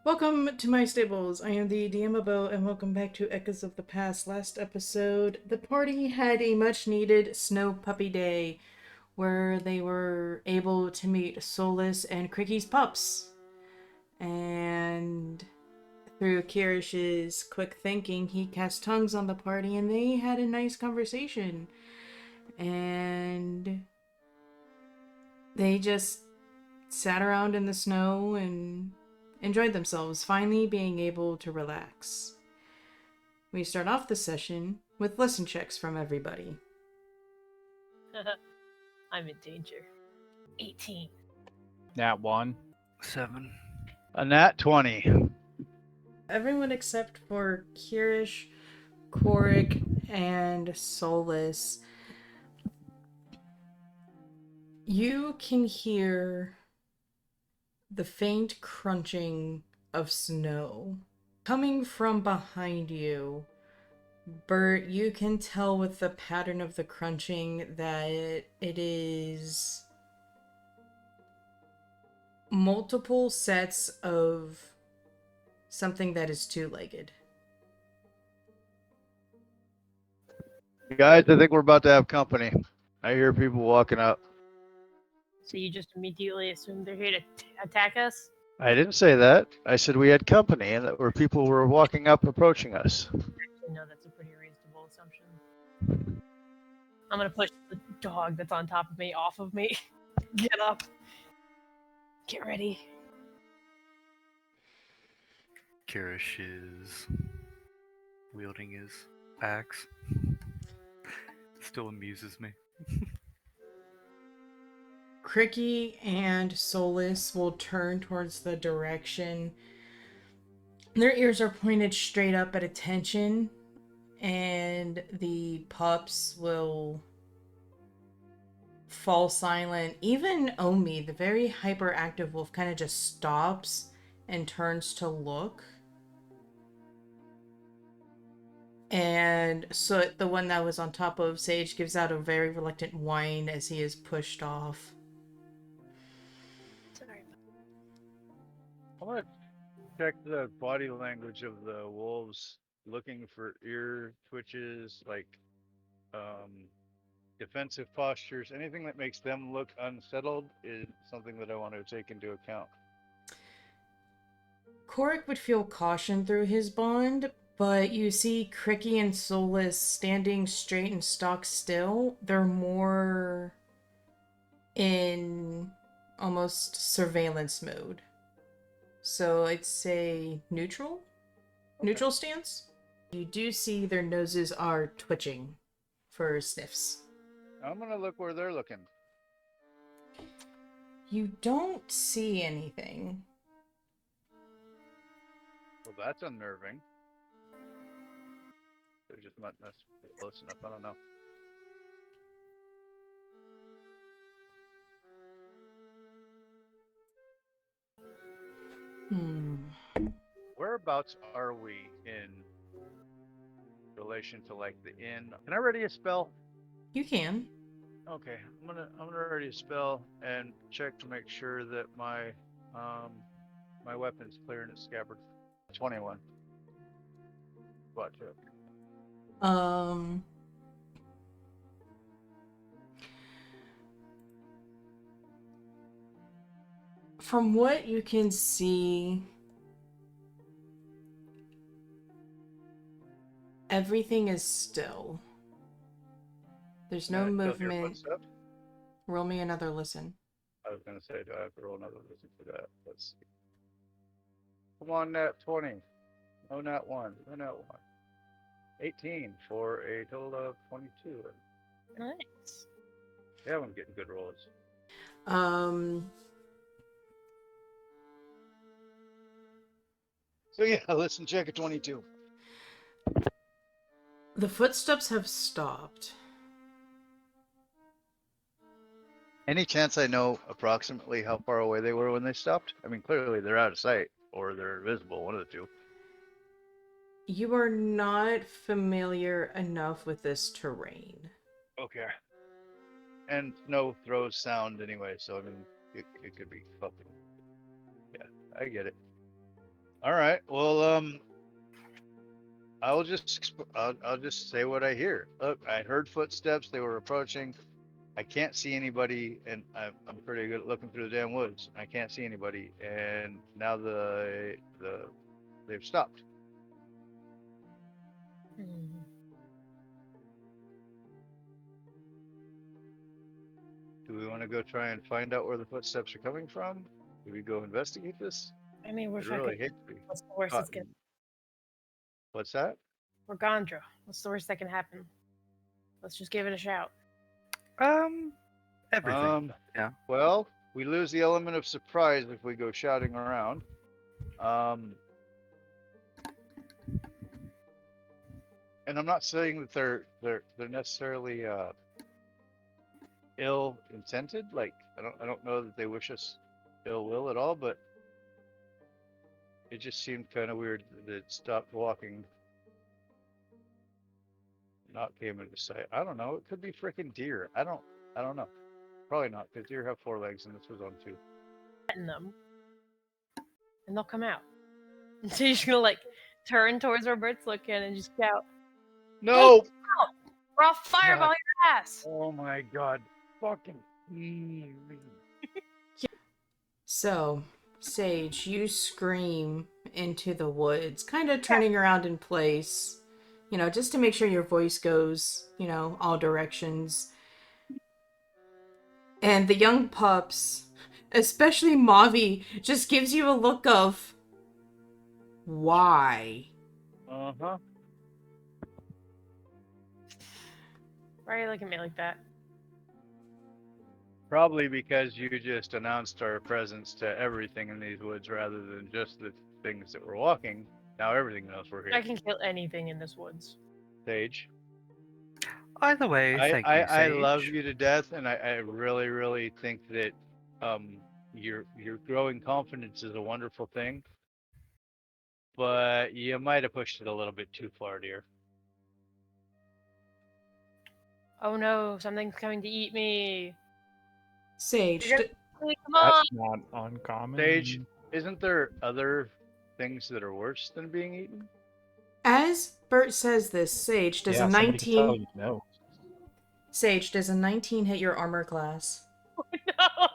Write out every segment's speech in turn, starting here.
Welcome to my stables. I am the DMobo, and welcome back to Echoes of the Past. Last episode, the party had a much-needed snow puppy day, where they were able to meet Solus and Cricky's pups. And through Kirish's quick thinking, he cast tongues on the party, and they had a nice conversation. And they just sat around in the snow and enjoyed themselves, finally being able to relax. We start off the session with listen checks from everybody. I'm in danger. 18. Nat 1. 7. A nat 20. Everyone except for Kyrish, Korric, and Solus. You can hear the faint crunching of snow coming from behind you. Bert, you can tell with the pattern of the crunching that it is multiple sets of something that is two-legged. Guys, I think we're about to have company. I hear people walking up. So you just immediately assume they're here to attack us? I didn't say that. I said we had company and that people were walking up approaching us. Actually, no, that's a pretty reasonable assumption. I'm gonna push the dog that's on top of me off of me. Get up. Get ready. Kyrish is wielding his axe. Still amuses me. Cricky and Solus will turn towards the direction. Their ears are pointed straight up at attention, and the pups will fall silent. Even Omi, the very hyperactive wolf, kind of just stops and turns to look. And so the one that was on top of Sage gives out a very reluctant whine as he is pushed off. Sorry. I want to check the body language of the wolves, looking for ear twitches, like defensive postures. Anything that makes them look unsettled is something that I want to take into account. Korric would feel caution through his bond, but you see Cricky and Solus standing straight and stock still. They're more in almost surveillance mode. So I'd say neutral? Okay. Neutral stance? You do see their noses are twitching for sniffs. I'm going to look where they're looking. You don't see anything. Well, that's unnerving. They're just not close enough. I don't know. Whereabouts are we in relation to like the inn? Can I ready a spell? You can. Okay, I'm gonna ready a spell and check to make sure that my my weapon's clear in its scabbard. 21. Watch it. From what you can see, everything is still. There's no movement. Roll me another listen. I was gonna say, do I have to roll another listen for that? Let's see. Come on, nat 20. No, nat 1. No, nat 1. 18 for a total of 22. Nice. Yeah, I'm getting good rolls. So yeah, listen, check at 22. The footsteps have stopped. Any chance I know approximately how far away they were when they stopped? I mean, clearly they're out of sight or they're invisible, one of the two. You are not familiar enough with this terrain. Okay. And snow throws sound anyway, so I mean, it could be fucking. Yeah, I get it. All right. Well, I'll just say what I hear. Look, I heard footsteps. They were approaching. I can't see anybody, and I'm pretty good at looking through the damn woods. I can't see anybody, and now they've stopped. Hmm. Do we want to go try and find out where the footsteps are coming from? Do we go investigate this? I mean, we're I'd really fucking. hate to be What's the worst caught. that's gonna? What's that? We're Gondra. What's the worst that can happen? Let's just give it a shout. Everything. Yeah. Well, we lose the element of surprise if we go shouting around. And I'm not saying that they're necessarily ill intended. Like I don't know that they wish us ill will at all, but it just seemed kind of weird that it stopped walking, not came into sight. I don't know. It could be freaking deer. I don't know. Probably not, because deer have 4 legs and this was on 2. Threaten them, and they'll come out. So you're just gonna like turn towards where Bert's looking and just shout, No! "We're off fireball God. your ass!" Oh my god. Fucking. So, Sage, you scream into the woods, kind of turning around in place, just to make sure your voice goes, all directions. And the young pups, especially Mavi, just gives you a look of, why? Uh-huh. Why are you looking at me like that? Probably because you just announced our presence to everything in these woods rather than just the things that were walking. Now everything knows we're here. I can kill anything in this woods. Sage. Either way, thank you, I Sage. love you to death, and I really, really think that your growing confidence is a wonderful thing. But you might have pushed it a little bit too far, dear. Oh no, something's coming to eat me. Sage, You're gonna- Come on! That's not uncommon. Sage, isn't there other things that are worse than being eaten? as Bert says this, Sage, does yeah, a somebody could tell 19... you no. Sage, does a 19 hit your armor class? No!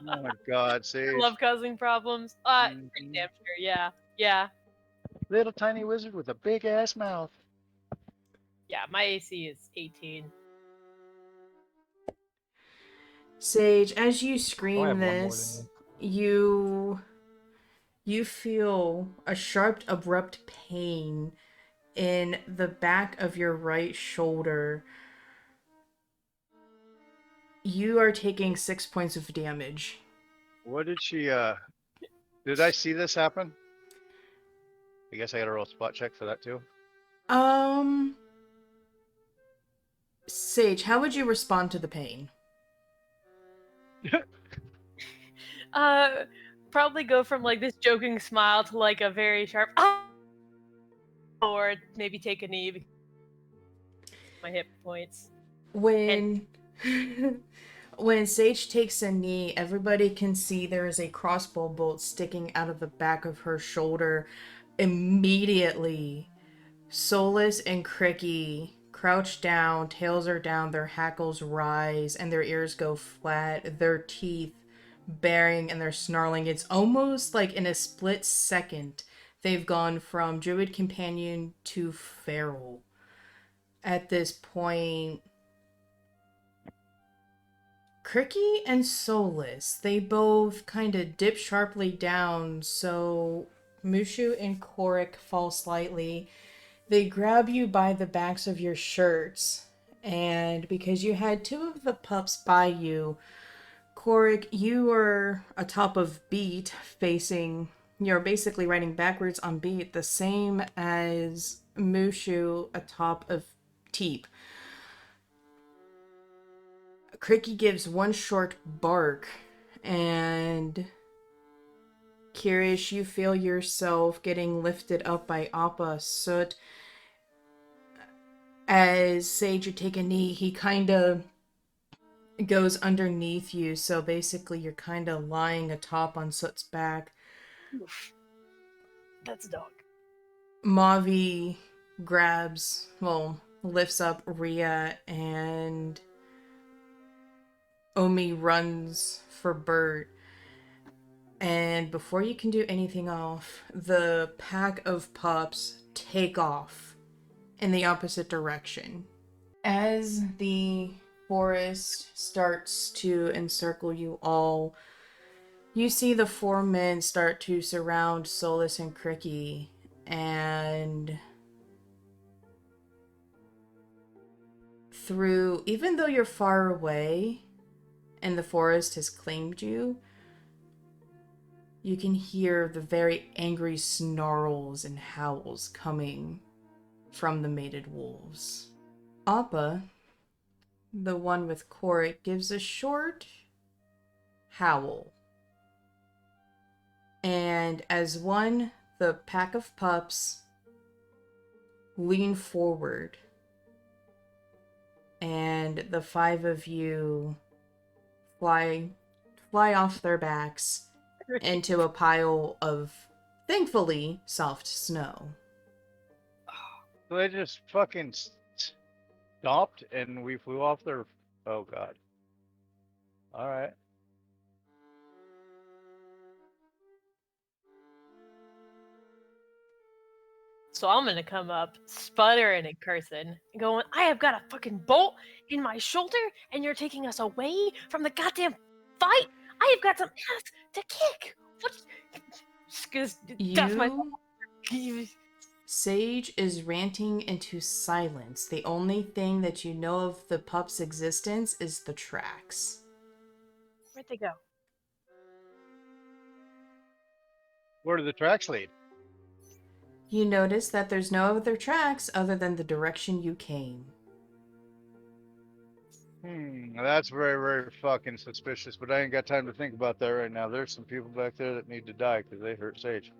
Oh my god, Sage. I love causing problems. Mhm. Pretty damn sure, yeah. Yeah. Little tiny wizard with a big ass mouth. Yeah, my AC is 18. Sage, as you Oh, I scream have one more than this, you feel a sharp, abrupt pain in the back of your right shoulder. You are taking 6 points of damage. What did she, did I see this happen? I guess I gotta roll a spot check for that too. Sage, how would you respond to the pain? Probably go from like this joking smile to like a very sharp or maybe take a knee because my hit points. When when Sage takes a knee, everybody can see there is a crossbow bolt sticking out of the back of her shoulder. Immediately, Solus and Cricky crouch down, tails are down, their hackles rise, and their ears go flat, their teeth baring and they're snarling. It's almost like in a split second, they've gone from Druid Companion to Feral. At this point, Cricky and Solus, they both kind of dip sharply down, so Mushu and Korric fall slightly. They grab you by the backs of your shirts, and because you had 2 of the pups by you, Korric, you are atop of Beat, you're basically riding backwards on Beat, the same as Mushu atop of Teep. Cricky gives one short bark, and Kyrish, you feel yourself getting lifted up by Appa Soot. As Sage, you take a knee, he kind of goes underneath you, so basically you're kind of lying atop on Soot's back. That's a dog. Mavi lifts up Rhea, and Omi runs for Bert. And before you can do anything off, the pack of pups take off in the opposite direction. As the forest starts to encircle you all, you see the 4 men start to surround Solus and Cricky, and even though you're far away and the forest has claimed you, you can hear the very angry snarls and howls coming from the mated wolves. Appa, the one with Korric, gives a short howl. And as the pack of pups lean forward, and the 5 of you fly off their backs into a pile of, thankfully, soft snow. So they just fucking stopped and we flew off their... Oh, God. Alright. So I'm gonna come up, sputtering and cursing, and going, I have got a fucking bolt in my shoulder, and you're taking us away from the goddamn fight? I have got some ass to kick! What? Because that's my... Sage is ranting into silence. The only thing that you know of the pup's existence is the tracks. Where'd they go? Where do the tracks lead? You notice that there's no other tracks other than the direction you came. That's very, very fucking suspicious, but I ain't got time to think about that right now. There's some people back there that need to die because they hurt Sage.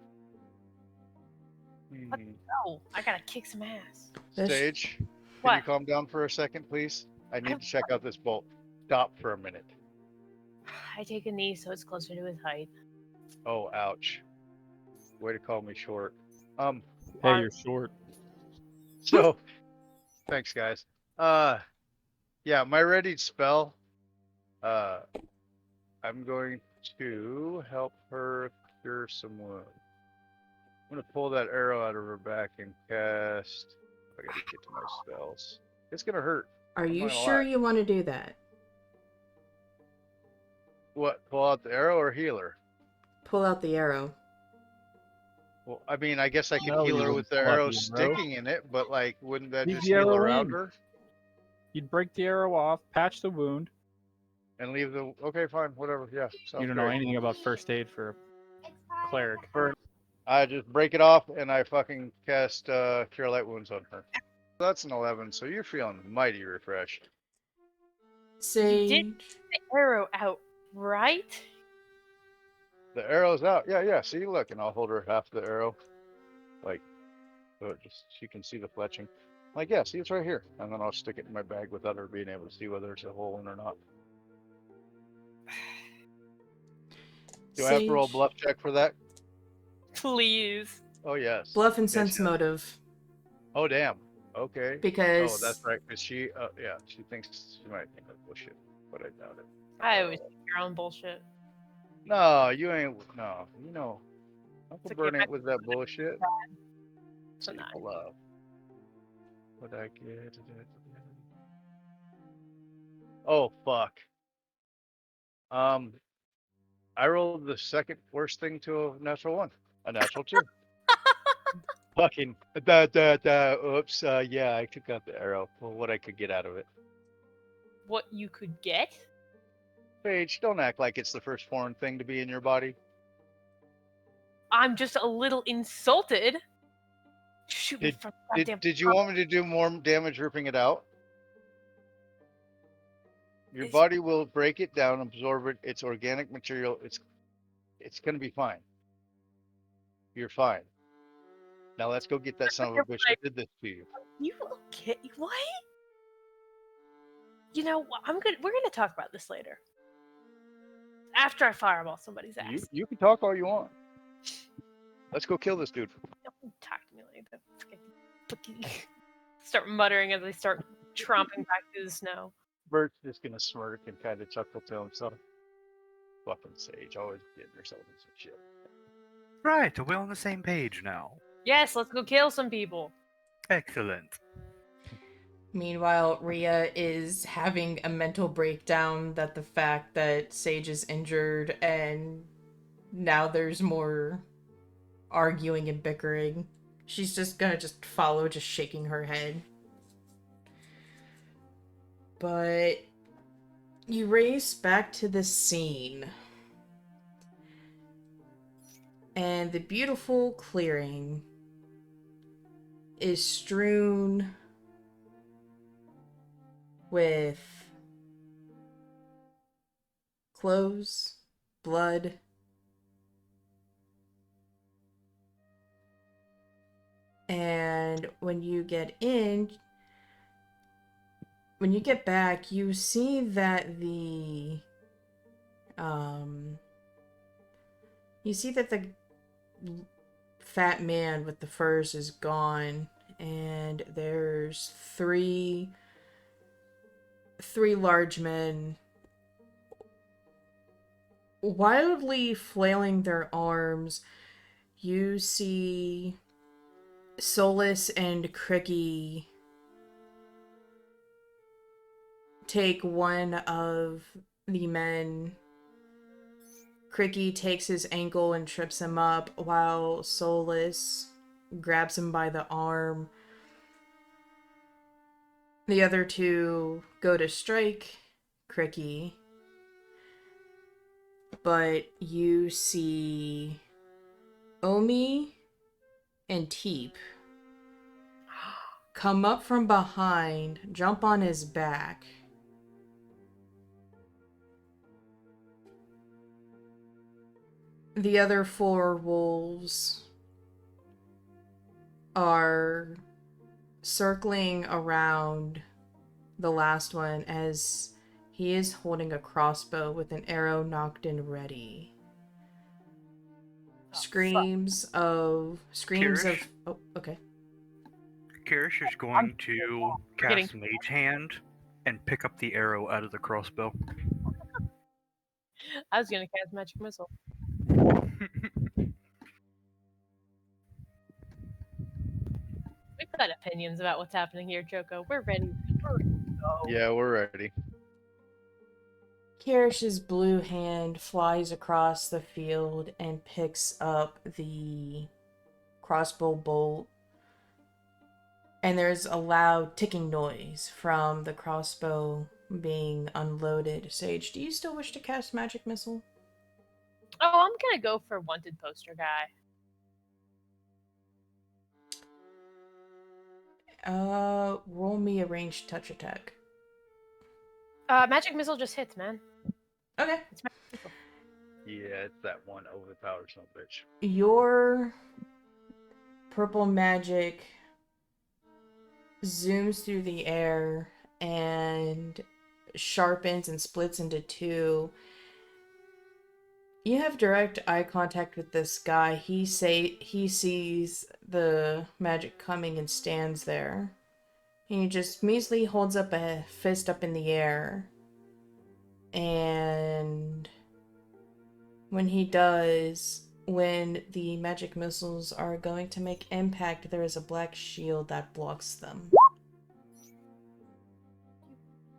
Oh, I gotta kick some ass. Sage, can What? you calm down for a second, please? I need to check out this bolt. Stop for a minute. I take a knee so it's closer to his height. Oh, ouch. Way to call me short. Hey, you're short. So, thanks, guys. Yeah, my readied spell. I'm going to help her cure some wounds. I'm gonna pull that arrow out of her back and cast. I gotta get to my spells. It's gonna hurt. Are you sure you want to do that? What? Pull out the arrow or heal her? Pull out the arrow. Well, I mean, I guess I could No, heal you her wouldn't with the pull out arrow the arrow. sticking in it, but like, wouldn't that Leave just the heal arrow around in. her? You'd break the arrow off, patch the wound. And leave the... Okay, fine, whatever, yeah. You don't know anything about first aid for a cleric. I just break it off and I fucking cast Cure Light Wounds on her. That's an 11, so you're feeling mighty refreshed. Sage. You did the arrow out, right? The arrow's out. Yeah, see, look, and I'll hold her half the arrow. Like, so just she can see the fletching. Like, yeah, see, it's right here. And then I'll stick it in my bag without her being able to see whether it's a hole in or not. Do I have to roll a bluff check for that? Please. Oh, yes. Bluff and Yes, sense yes. motive. Oh, damn. Okay. Because... Oh, that's right. Because she, yeah, she thinks she might think that's bullshit, but I doubt it. I always think your own bullshit. No, you ain't. No, you know, Uncle It's Bert okay, ain't with that bullshit. So not. Love. What I get? Oh fuck. I rolled the second worst thing to a natural 1, a natural 2. Fucking oops. Yeah, I took out the arrow. Well, what I could get out of it. What you could get? Paige, don't act like it's the first foreign thing to be in your body. I'm just a little insulted. Shoot me from goddamn. Did you want me to do more damage ripping it out? Your body will break it down, absorb it. It's organic material. It's gonna be fine. You're fine. Now let's go get that son of a bitch that did this to you. You okay? What? You know, we're gonna talk about this later. After I fireball somebody's ass. You can talk all you want. Let's go kill this dude. Don't talk to me like that. Fucking start muttering as I start tromping back through the snow. Bert's just gonna smirk and kind of chuckle to himself. Fucking Sage, always getting herself in some shit. Right, we're on the same page now. Yes, let's go kill some people. Excellent. Meanwhile, Rhea is having a mental breakdown that the fact that Sage is injured and now there's more arguing and bickering. She's just gonna follow, just shaking her head. But you race back to the scene. And the beautiful clearing is strewn with clothes, blood, and when you get back, you see that the fat man with the furs is gone, and there's three large men wildly flailing their arms. You see Solus and Cricky take one of the men. Cricky takes his ankle and trips him up, while Solus grabs him by the arm. The other two go to strike Cricky, but you see Omi and Teep come up from behind, jump on his back. The other four wolves are circling around the last one as he is holding a crossbow with an arrow knocked in ready. Screams of... Kyrish? Oh, okay. Kyrish is going to cast Mage Hand and pick up the arrow out of the crossbow. I was gonna cast Magic Missile. We've got opinions about what's happening here, Choco. We're ready. Yeah, we're ready. Kirish's blue hand flies across the field and picks up the crossbow bolt. And there's a loud ticking noise from the crossbow being unloaded. Sage, do you still wish to cast Magic Missile? Oh, I'm gonna go for Wanted Poster Guy. Roll me a ranged touch attack. Magic Missile just hits, man. Okay. It's Magic Missile. Yeah, it's that one overpowered son of a bitch. Your purple magic zooms through the air and sharpens and splits into two. You have direct eye contact with this guy. He sees the magic coming and stands there. He just measly holds up a fist up in the air. And when he does, when the magic missiles are going to make impact, there is a black shield that blocks them.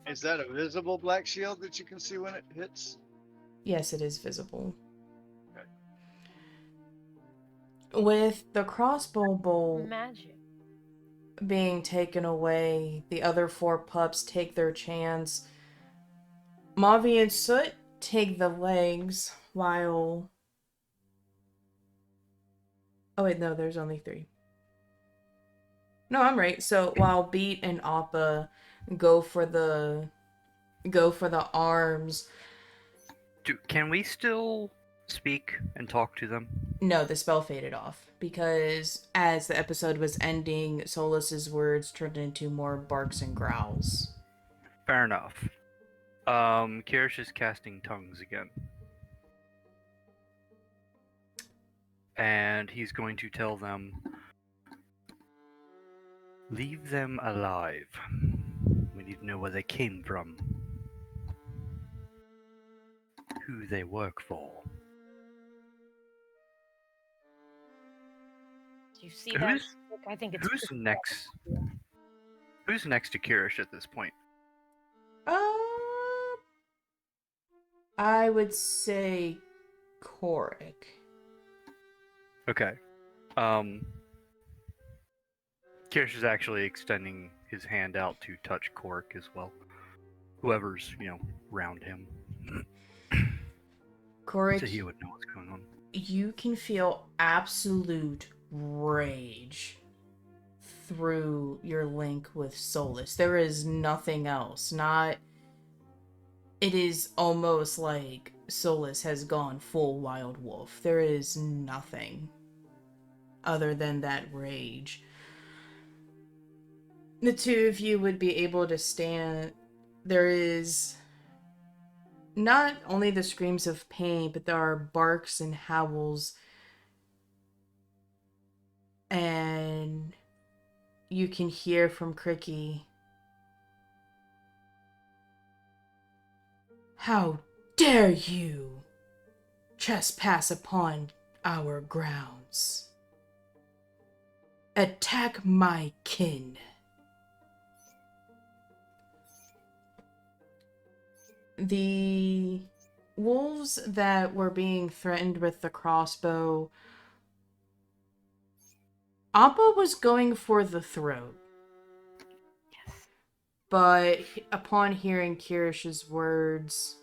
Is that a visible black shield that you can see when it hits? Yes, it is visible. Okay. With the crossbow bolt Magic. being taken away, the other four pups take their chance. Mavi and Soot take the legs, while... Oh wait, no, there's only three. No, I'm right. So while Beat and Appa go for the arms. Can we still speak and talk to them? No, the spell faded off because as the episode was ending, Solus's words turned into more barks and growls. Fair enough. Kyrish is casting tongues again. and he's going to tell them, leave them alive. We need to know where they came from, who they work for. Do you see that? Who's Look, I think it's who's next? Who's next to Kyrish at this point? I would say Korric. Okay. Kyrish is actually extending his hand out to touch Korric as well. Whoever's, round him. Korric, So he would know what's going on. you can feel absolute rage through your link with Solus. There is nothing else. It is almost like Solus has gone full wild wolf. There is nothing other than that rage. The two of you would be able to stand. There is not only the screams of pain, but there are barks and howls. And you can hear from Cricky, "How dare you trespass upon our grounds? Attack my kin." The wolves that were being threatened with the crossbow, Appa was going for the throat. But upon hearing Kirish's words,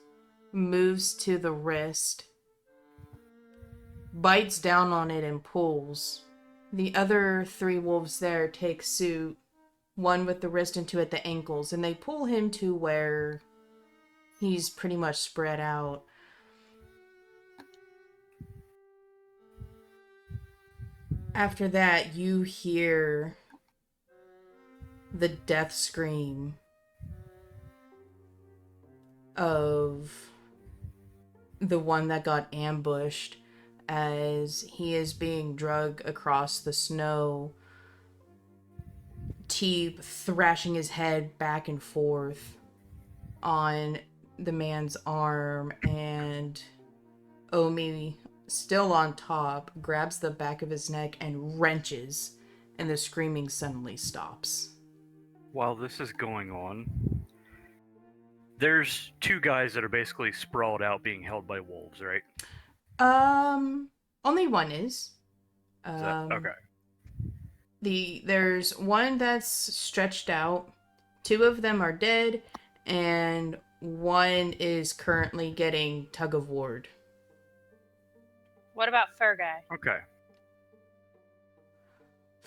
moves to the wrist, bites down on it and pulls. The other three wolves there take suit, one with the wrist and two at the ankles, and they pull him to where he's pretty much spread out. After that, you hear the death scream of the one that got ambushed as he is being dragged across the snow, Teeb thrashing his head back and forth on the man's arm, and Omi, still on top, grabs the back of his neck and wrenches, and the screaming suddenly stops. While this is going on, there's two guys that are basically sprawled out being held by wolves, right? Only one is. Okay. There's one that's stretched out, two of them are dead, and one is currently getting tug of ward. What about Fur Guy? Okay.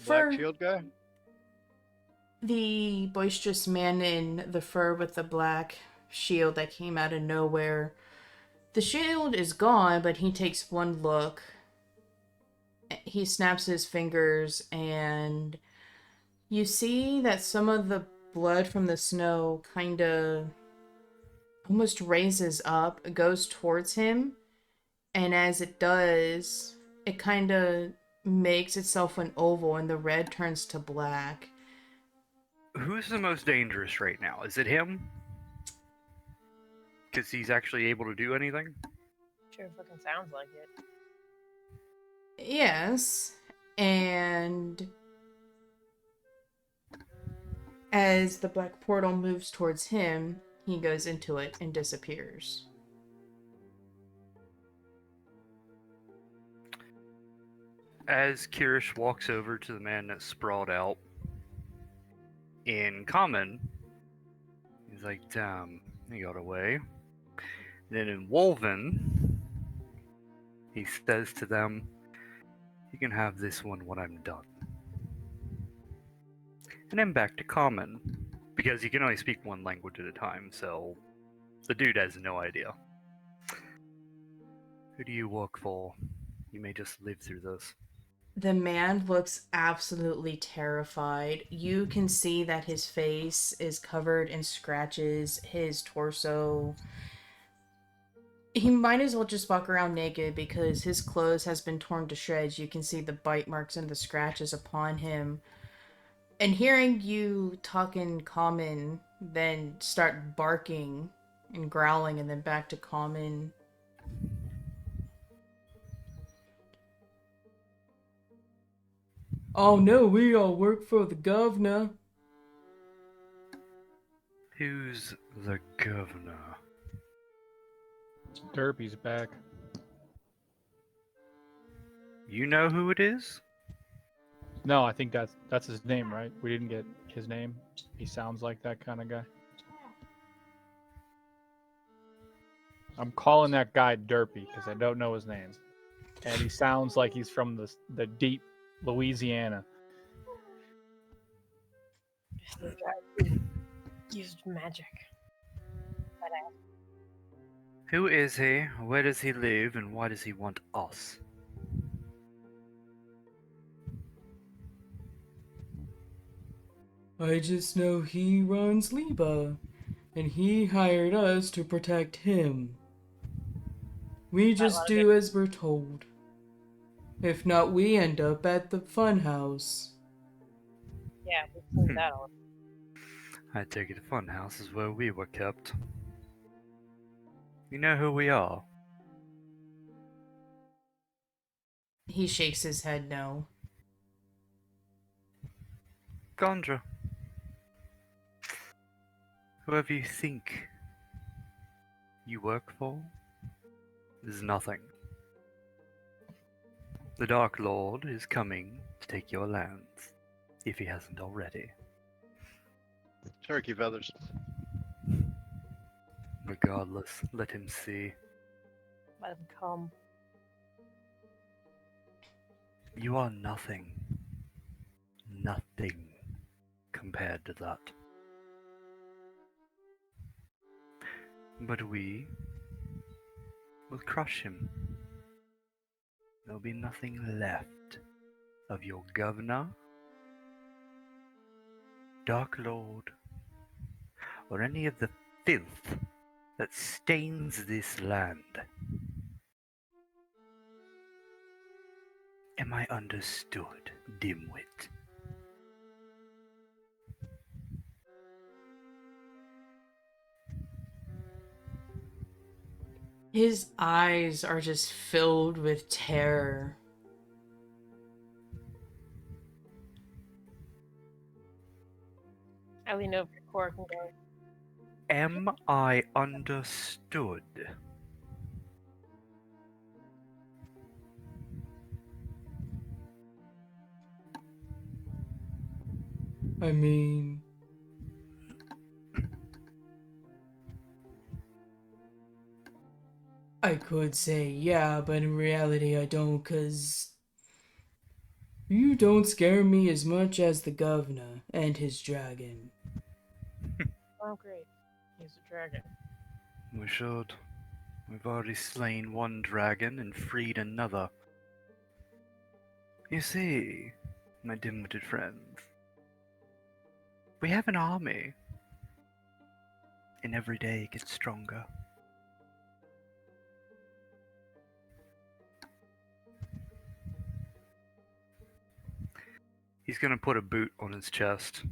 Black shield guy? The boisterous man in the fur with the black shield that came out of nowhere. The shield is gone, but he takes one look. He snaps his fingers, and you see that some of the blood from the snow kind of almost raises up, goes towards him, and as it does, it kind of makes itself an oval, and the red turns to black. Who's the most dangerous right now? Is it him? Because he's actually able to do anything? Sure fucking sounds like it. Yes, and as the black portal moves towards him, he goes into it and disappears. As Kyrish walks over to the man that's sprawled out, in common, he's like, damn, he got away. Then in Wolven, he says to them, you can have this one when I'm done. And then back to common, because you can only speak one language at a time, so the dude has no idea. Who do you work for? You may just live through this. The man looks absolutely terrified. You can see that his face is covered in scratches, his torso. He might as well just walk around naked because his clothes has been torn to shreds. You can see the bite marks and the scratches upon him. And hearing you talk in common, then start barking and growling and then back to common. Oh no, we all work for the governor. Who's the governor? Derpy's back. You know who it is? No, I think that's his name, right? We didn't get his name. He sounds like that kind of guy. I'm calling that guy Derpy because I don't know his name, and he sounds like he's from the deep Louisiana. This guy used magic. Who is he? Where does he live? And why does he want us? I just know he runs Liba, and he hired us to protect him. We just do as we're told. If not, we end up at the funhouse. Yeah, we've seen that all. I take it the funhouse is where we were kept. You know who we are? He shakes his head no. Gondra. Whoever you think you work for is nothing. The Dark Lord is coming to take your lands, if he hasn't already. Turkey feathers. Regardless, let him see. Let him come. You are nothing. Nothing compared to that. But we will crush him. There'll be nothing left of your governor, Dark Lord, or any of the filth that stains this land. Am I understood, dimwit? His eyes are just filled with terror. I lean over to Korric and go, Am I understood? I mean... I could say yeah, but in reality I don't, 'cause... You don't scare me as much as the governor and his dragon. oh great, he's a dragon. We should. We've already slain one dragon and freed another. You see, my dim-witted friends, we have an army, and every day it gets stronger. He's gonna put a boot on his chest,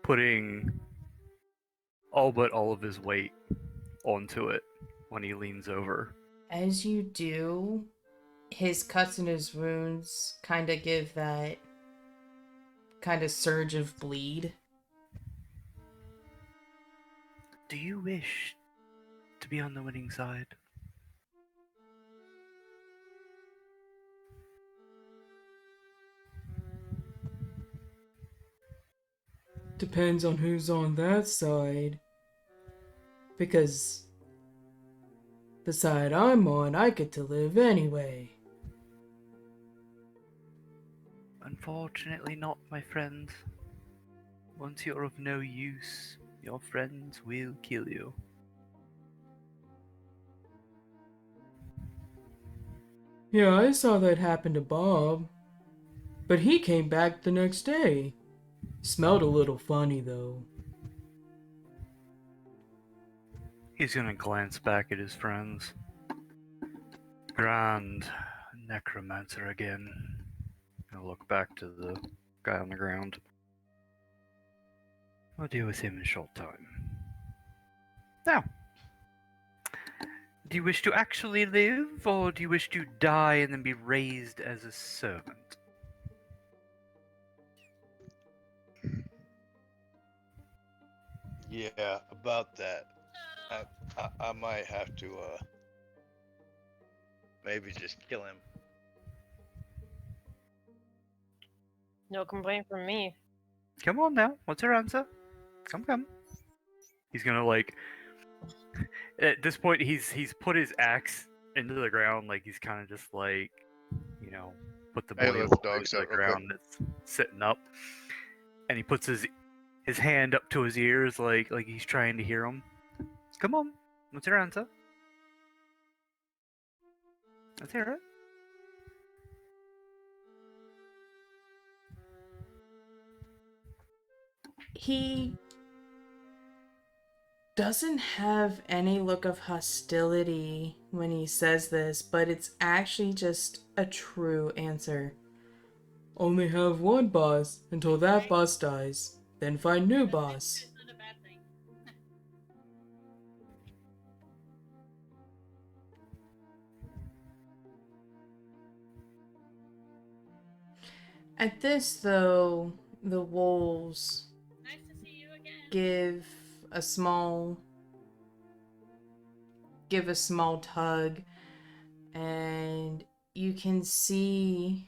putting all but all of his weight onto it when he leans over. As you do, his cuts and his wounds kind of give that kind of surge of bleed. Do you wish to be on the winning side? Depends on who's on that side. Because the side I'm on, I get to live anyway. Unfortunately not, my friend. Once you're of no use, your friends will kill you. Yeah, I saw that happen to Bob. But he came back the next day. Smelled a little funny, though. He's gonna glance back at his friends. Grand necromancer again. Gonna look back to the guy on the ground. I'll deal with him in short time. Now, do you wish to actually live, or do you wish to die and then be raised as a servant? Yeah, about that. I might have to maybe just kill him. No complaint from me. Come on now, what's your answer? Come. He's gonna like. At this point, he's put his axe into the ground, like he's kind of just like, you know, put the Hey, boy let the over dogs to the out real quick. ground that's sitting up, and he puts his hand up to his ears, like he's trying to hear him. Come on, what's your answer? Let's hear it. He doesn't have any look of hostility when he says this, but it's actually just a true answer. Only have one boss until that boss dies, then find new boss. It's not a bad thing. At this, though, the wolves Nice to see you again. give a small tug, and you can see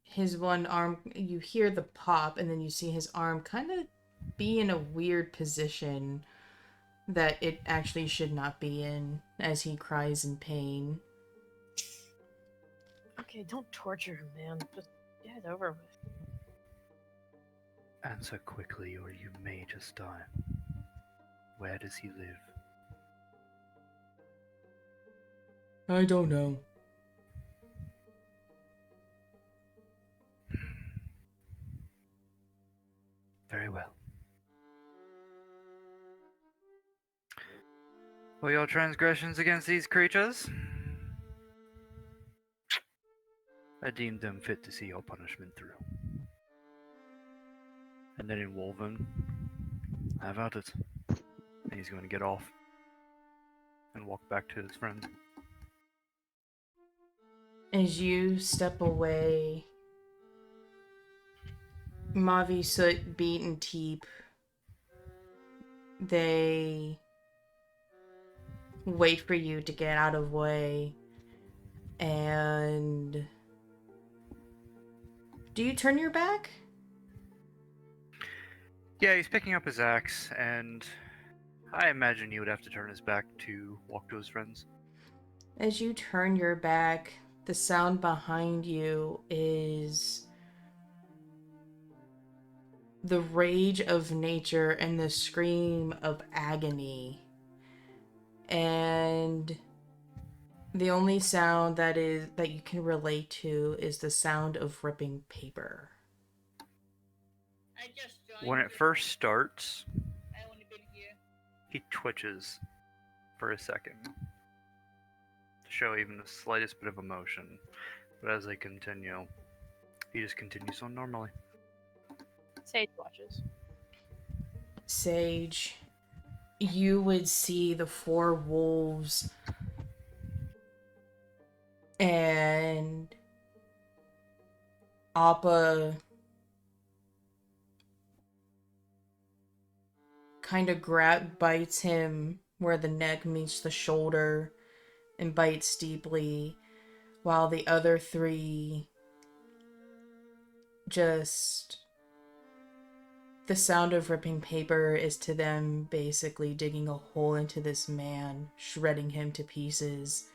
his one arm. You hear the pop, and then you see his arm kind of be in a weird position that it actually should not be in, as he cries in pain. Okay, don't torture him, man. Just get it over with. Answer quickly, or you may just die. Where does he live? I don't know. Very well. For your transgressions against these creatures, I deemed them fit to see your punishment through. And then in Wolven, have at it. And he's going to get off and walk back to his friends. As you step away, Mavi, Soot, Beat, and Teep, they wait for you to get out of way. And do you turn your back? Yeah, he's picking up his axe, and I imagine he would have to turn his back to walk to his friends. As you turn your back, the sound behind you is the rage of nature and the scream of agony. And the only sound that you can relate to is the sound of ripping paper. I just joined. When it first starts, I only been here. he twitches for a second to show even the slightest bit of emotion. But as they continue, he just continues on normally. Sage watches. Sage, you would see the four wolves and Appa kind of bites him where the neck meets the shoulder and bites deeply, while the other three just... The sound of ripping paper is to them basically digging a hole into this man, shredding him to pieces.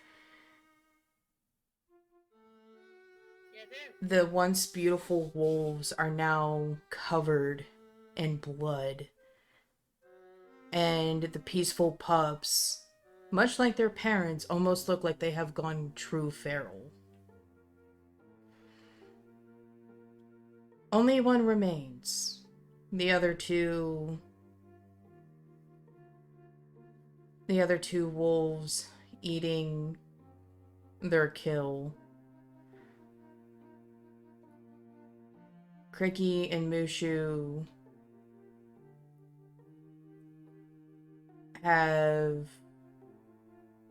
Yeah, there. The once beautiful wolves are now covered in blood. And the peaceful pups, much like their parents, almost look like they have gone true feral. Only one remains. The other two the other two wolves eating their kill. Cricky and Mushu have...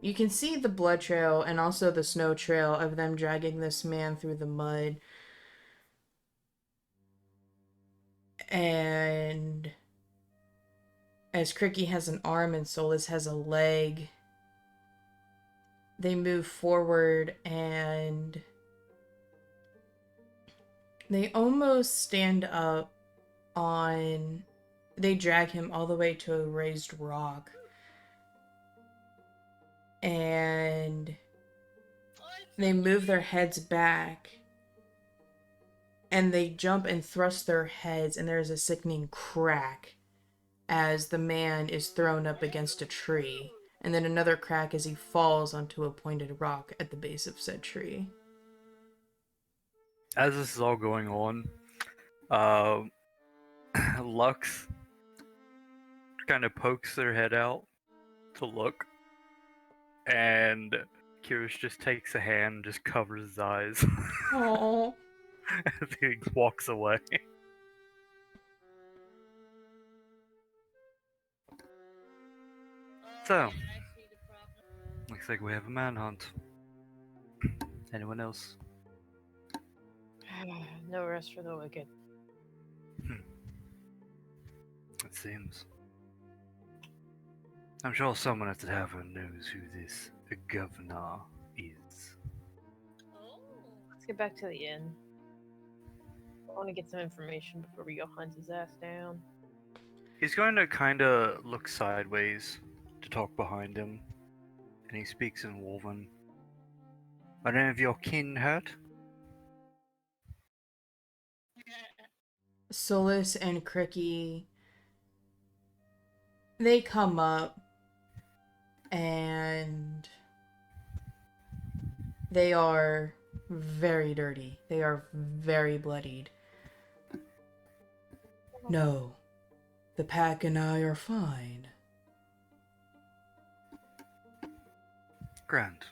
You can see the blood trail and also the snow trail of them dragging this man through the mud. And as Cricky has an arm and Solus has a leg, they move forward and they almost stand up on... They drag him all the way to a raised rock. And they move their heads back. And they jump and thrust their heads, and there's a sickening crack as the man is thrown up against a tree. And then another crack as he falls onto a pointed rock at the base of said tree. As this is all going on, Lux kind of pokes their head out to look, and Kyrish just takes a hand and just covers his eyes Oh. as he walks away. So, yeah, I see the problem. looks like we have a manhunt. Anyone else? No rest for the wicked. It seems. I'm sure someone at the tavern knows who this governor is. Oh. Let's get back to the inn. I want to get some information before we go hunt his ass down. He's going to kind of look sideways to talk behind him, and he speaks in Wolven. Are any of your kin hurt? Solus and Cricky, they come up and they are very dirty. They are very bloodied. No, the pack and I are fine. Grand.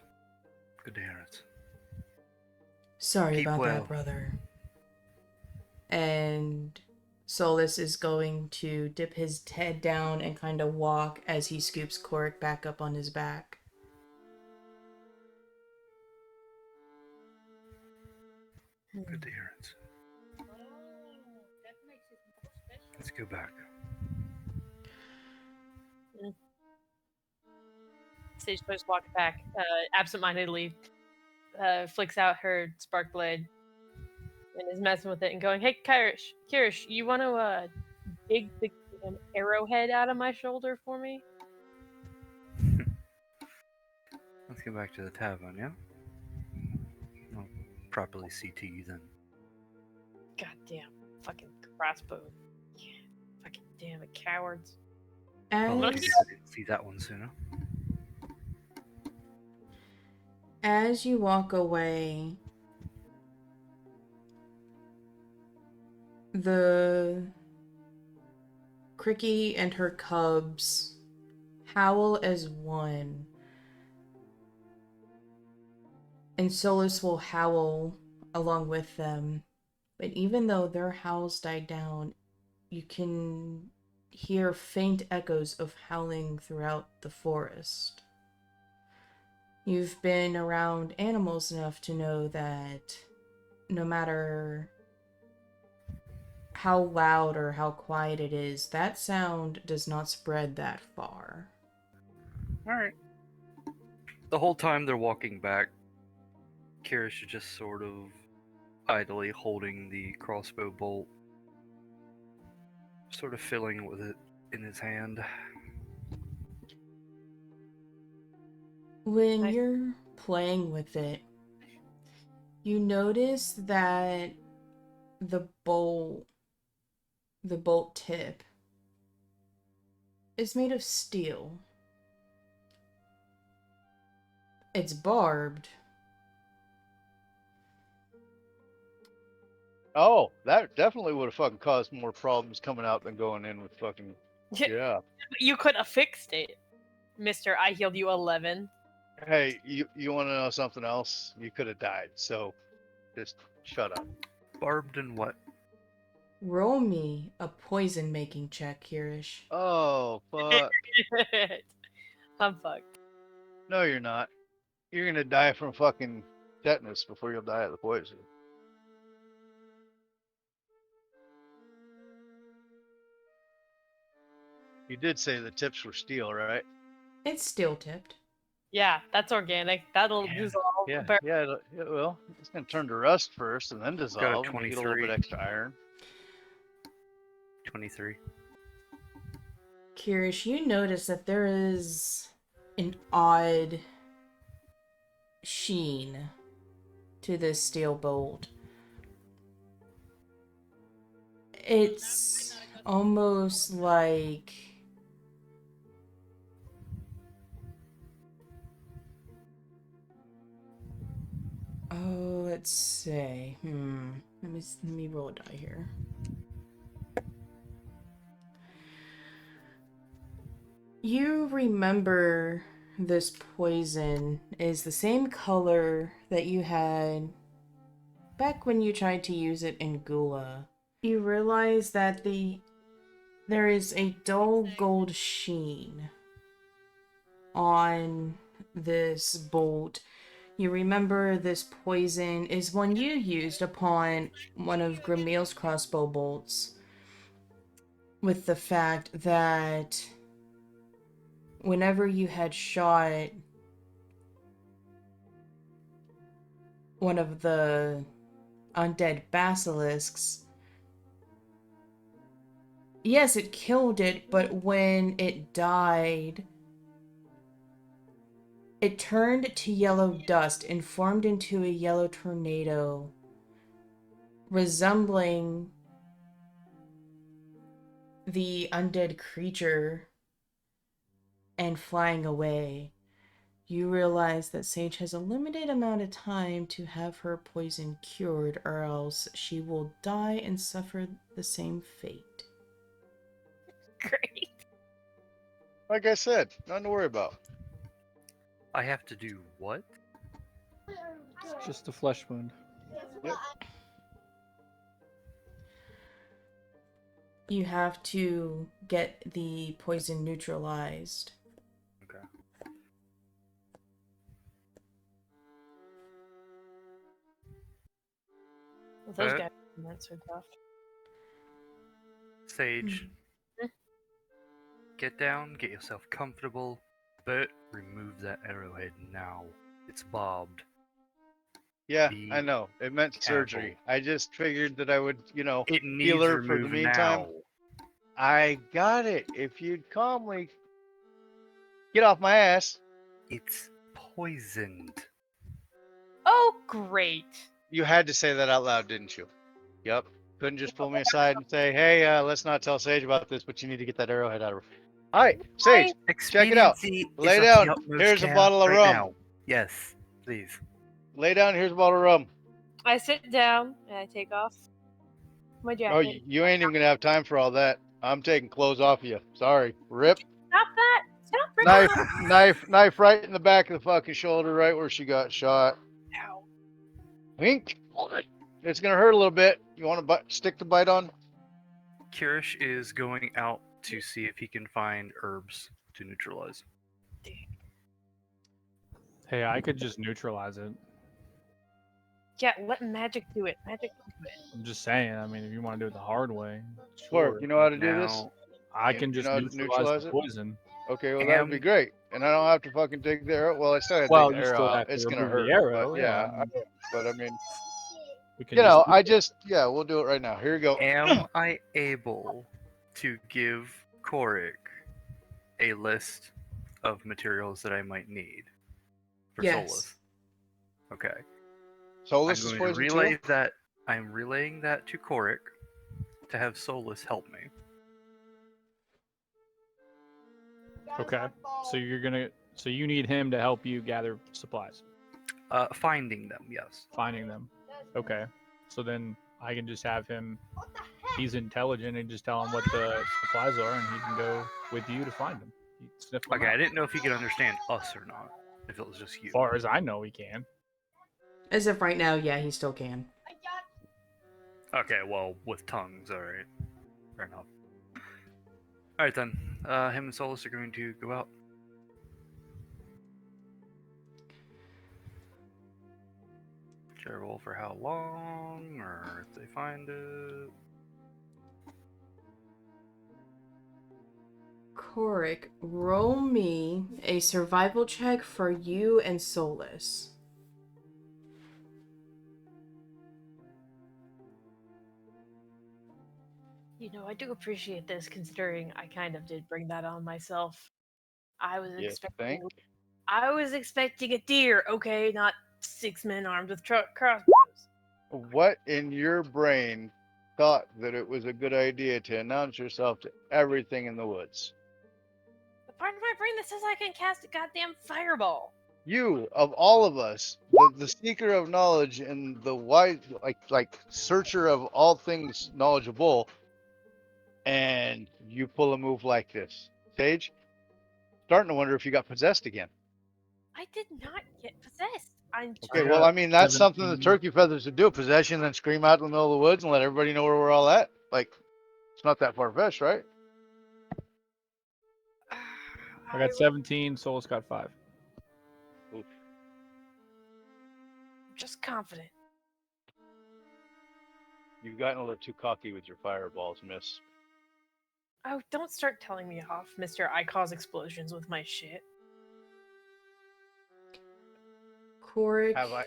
Good to hear it. Sorry Keep about well. that, brother. And Solus is going to dip his head down and kind of walk as he scoops Korric back up on his back. Good to hear it. Oh, that makes it more special. Let's go back. Sage just walks back, absentmindedly, flicks out her spark blade, and is messing with it and going, "Hey, Kyrish, you want to dig an arrowhead out of my shoulder for me?" Let's go back to the tavern, yeah? I'll properly see to you then. Goddamn, fucking crossbow. Yeah, fucking damn it, cowards. Well, As, I didn't see that one sooner. as you walk away, the Cricky and her cubs howl as one. And Solus will howl along with them. But even though their howls died down, you can hear faint echoes of howling throughout the forest. You've been around animals enough to know that no matter how loud or how quiet it is, that sound does not spread that far. Alright. The whole time they're walking back, Kyrish is just sort of idly holding the crossbow bolt, sort of fiddling with it in his hand. When Nice. you're playing with it, you notice that the bolt tip is made of steel. It's barbed. Oh, that definitely would have fucking caused more problems coming out than going in with fucking. Yeah. You could have fixed it. Mister, I healed you 11. Hey, you want to know something else? You could have died, so just shut up. Barbed and what? Roll me a poison making check, Kyrish. Oh, fuck. I'm fucked. No, you're not. You're gonna die from fucking tetanus before you'll die of the poison. You did say the tips were steel, right? It's still tipped. Yeah, that's organic. That'll dissolve. Yeah, But yeah, it will. It's gonna turn to rust first and then dissolve, and you get a little 23. bit extra iron. 23. Kyrish, you notice that there is an odd sheen to this steel bolt. It's almost like let's see. Let me roll a die here. You remember this poison is the same color that you had back when you tried to use it in Gula. You realize that there is a dull gold sheen on this bolt. You remember this poison is one you used upon one of Grimmeel's crossbow bolts, with the fact that whenever you had shot one of the undead basilisks, yes, it killed it, but when it died, it turned to yellow dust and formed into a yellow tornado, resembling the undead creature, and flying away. You realize that Sage has a limited amount of time to have her poison cured, or else she will die and suffer the same fate. great. Like I said, nothing to worry about. I have to do what? Just a flesh wound. Yep. You have to get the poison neutralized. Okay. Those guys are so tough. Sage, get down, get yourself comfortable, but remove that arrowhead now. It's bobbed. Yeah, Be I know. It meant surgery. careful. I just figured that I would, It heal needs her for the removed meantime. now. I got it. If you'd calmly get off my ass. It's poisoned. Oh, great. You had to say that out loud, didn't you? Yep. Couldn't just pull me aside and say, hey, let's not tell Sage about this, but you need to get that arrowhead out of her. All right, Sage, check it out. Expediency Lay is of down. the utmost Here's a care bottle of right rum. now. Yes, please. Lay down. Here's a bottle of rum. I sit down and I take off my jacket. Oh, you ain't even going to have time for all that. I'm taking clothes off of you. Sorry. Rip. Stop that! Stop ripping Knife right in the back of the fucking shoulder, right where she got shot. Ow. Wink. It's going to hurt a little bit. You want to stick the bite on? Kyrish is going out to see if he can find herbs to neutralize. Hey, I could just neutralize it. Yeah, let magic do it. Magic do it. I'm just saying. I mean, if you want to do it the hard way, Clark, sure. you know how to do this? Now, I You can just know how to neutralize neutralize the it? poison. Okay, well, that would be great. And I don't have to fucking take the arrow. Well, I still have to Well, take the you arrow still out. have to It's going to remove hurt. the arrow. But Yeah, but I mean, we can we'll do it right now. Here you go. am I able to give Korric a list of materials that I might need for Yes. Solus? Okay. Solus I'm is going to poison relay too? that. I'm relaying that to Korric to have Solus help me. Okay. So so you need him to help you gather supplies. Finding them, yes. Finding them. Okay. So then I can just have him. He's intelligent and just tell him what the supplies are, and he can go with you to find them. He sniffed them Okay, I out. didn't know if he could understand us or not. If it was just you. As far as I know, he can. As of right now, yeah, he still can. Okay, well, with tongues, alright. Fair enough. Alright then. Him and Solus are going to go out. Share roll for how long, or if they find it. Korric, roll me a survival check for you and Solus. You know, I do appreciate this, considering I kind of did bring that on myself. I was You expecting. think? I was expecting a deer, okay, not 6 men armed with crossbows. What in your brain thought that it was a good idea to announce yourself to everything in the woods? The part of my brain that says I can cast a goddamn fireball. You, of all of us, the seeker of knowledge and the wise, like searcher of all things knowledgeable, and you pull a move like this. Sage, starting to wonder if you got possessed again. I did not get possessed. I'm just. Okay, I well, got I mean, that's something the 17. turkey feathers would do. Possession, then scream out in the middle of the woods and let everybody know where we're all at. Like, it's not that far-fetched, right? I got 17. Solus got 5. Oof. Just confident. You've gotten a little too cocky with your fireballs, miss. Oh, don't start telling me off, Mr. I cause explosions with my shit. Korric, Have I?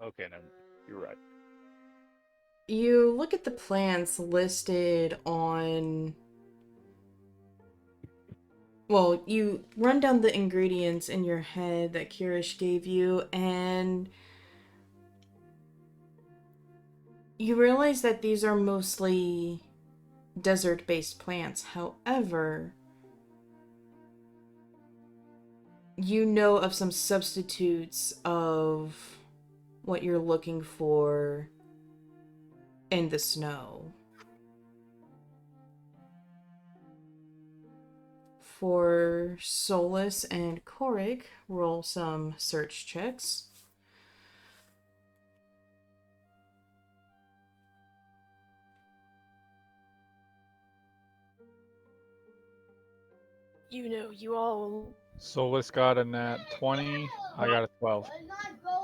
Okay, no, you're right. you look at the plants listed on. Well, you run down the ingredients in your head that Kyrish gave you, and you realize that these are mostly desert-based plants. However, you know of some substitutes of what you're looking for in the snow. For Solus and Korric, roll some search checks. You know, you all. Solus got a nat 20. I got a 12.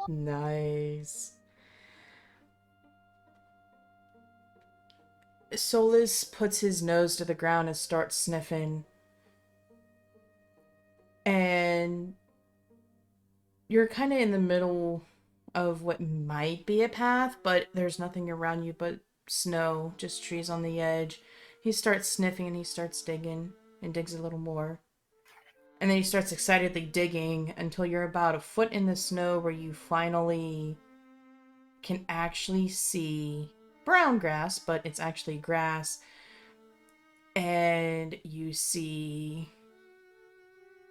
Nice. Solus puts his nose to the ground and starts sniffing. And you're kind of in the middle of what might be a path, but there's nothing around you but snow, just trees on the edge. He starts sniffing and he starts digging and digs a little more. And then he starts excitedly digging until you're about a foot in the snow where you finally can actually see brown grass, but it's actually grass. And you see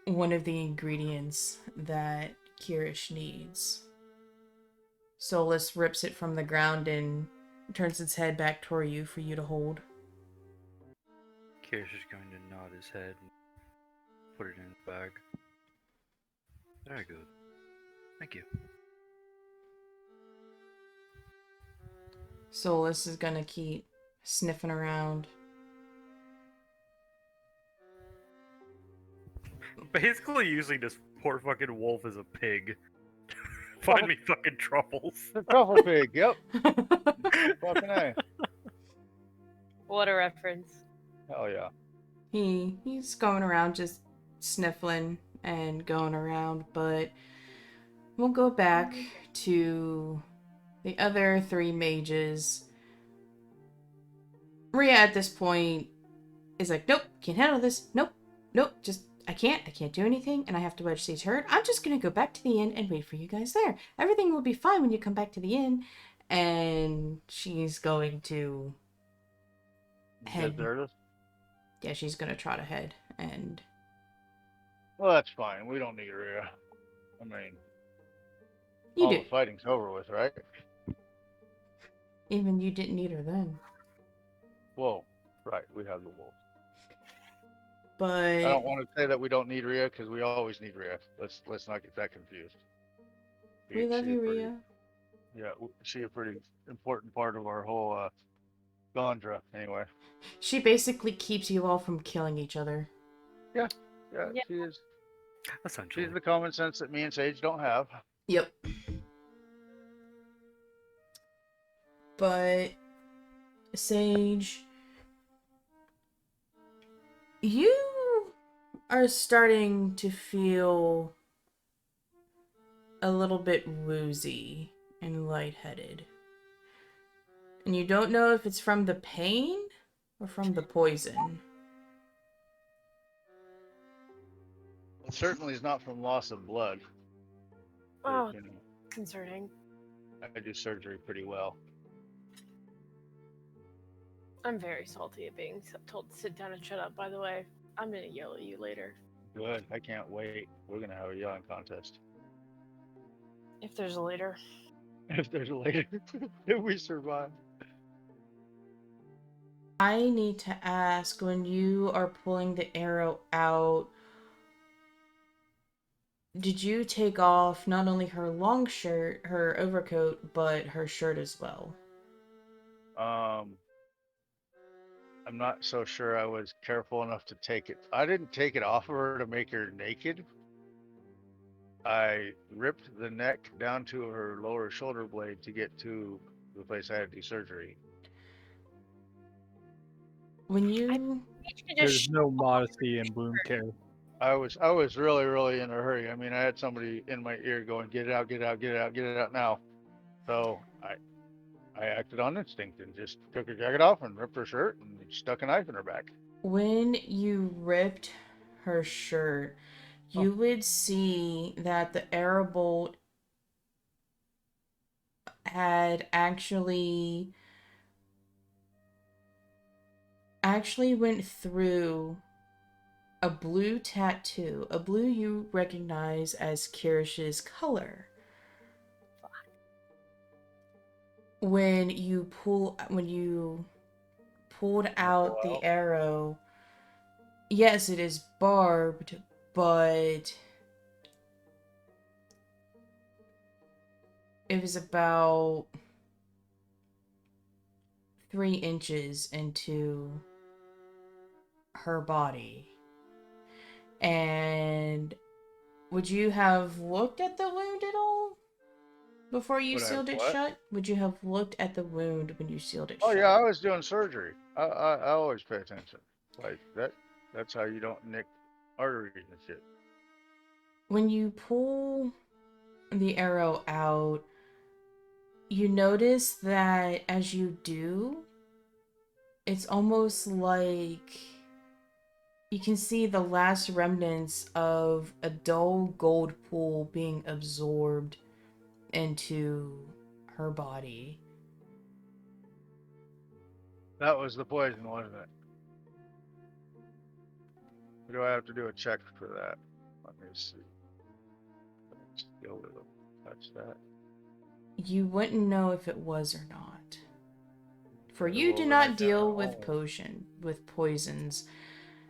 one of the ingredients that Kyrish needs. Solus rips it from the ground and turns its head back toward you for you to hold. Kyrish is going to nod his head and put it in his bag. Very good. Thank you. Solus is gonna keep sniffing around. Basically using this poor fucking wolf as a pig. Find me fucking truffles. The truffle pig, yep. Fucking A. What a reference. Hell yeah. He's going around just sniffling and going around, but we'll go back to the other 3 mages. Rhea at this point is like, nope, can't handle this. Nope, just I can't do anything, and I have to wedge Sage herd. I'm just gonna go back to the inn and wait for you guys there. Everything will be fine when you come back to the inn. And she's going to head. Desert us? Yeah, she's gonna trot ahead, and Well, that's fine. We don't need her. I mean, you all do. the fighting's over with, right? Even you didn't need her then. Whoa. Right, we have the wolves. I don't but want to say that we don't need Rhea because we always need Rhea. Let's not get that confused. we love She you, is pretty- Rhea. Yeah, she a pretty important part of our whole Gondra. Anyway. She basically keeps you all from killing each other. Yeah, Yeah. she is. Essentially. She's the common sense that me and Sage don't have. Yep. But Sage, you are starting to feel a little bit woozy and lightheaded. And you don't know if it's from the pain or from the poison. It certainly is not from loss of blood. Oh, You know, concerning. I do surgery pretty well. I'm very salty at being told to sit down and shut up, by the way. I'm gonna yell at you later. Good. I can't wait. We're gonna have a yelling contest. If there's a later. If there's a later, if we survive. I need to ask, when you are pulling the arrow out, did you take off not only her long shirt, her overcoat, but her shirt as well? I'm not so sure I was careful enough to take it. I didn't take it off of her to make her naked. I ripped the neck down to her lower shoulder blade to get to the place I had to do surgery. When you... You should There's just no modesty in wound care. I was really in a hurry. I mean, I had somebody in my ear going, "Get it out, get it out, get it out, get it out now." So I acted on instinct and just took her jacket off and ripped her shirt and stuck a knife in her back. When you ripped her shirt, you would see that the arrow bolt had actually went through a blue tattoo, a blue you recognize as Kirish's color. When you pulled out the arrow, yes, it is barbed, but it was about 3 inches into her body. And would you have looked at the wound at all before you Would I sealed it what? shut? Would you have looked at the wound when you sealed it Oh shut? yeah, I was doing surgery. I always pay attention. Like that. That's how you don't nick arteries and shit. When you pull the arrow out, you notice that as you do, it's almost like you can see the last remnants of a dull gold pool being absorbed into her body. That was the poison, wasn't it? Or do I have to do a check for that? Let me see. Still will touch that. You wouldn't know if it was or not. For Okay, you well, do then I not can't deal with roll. poisons.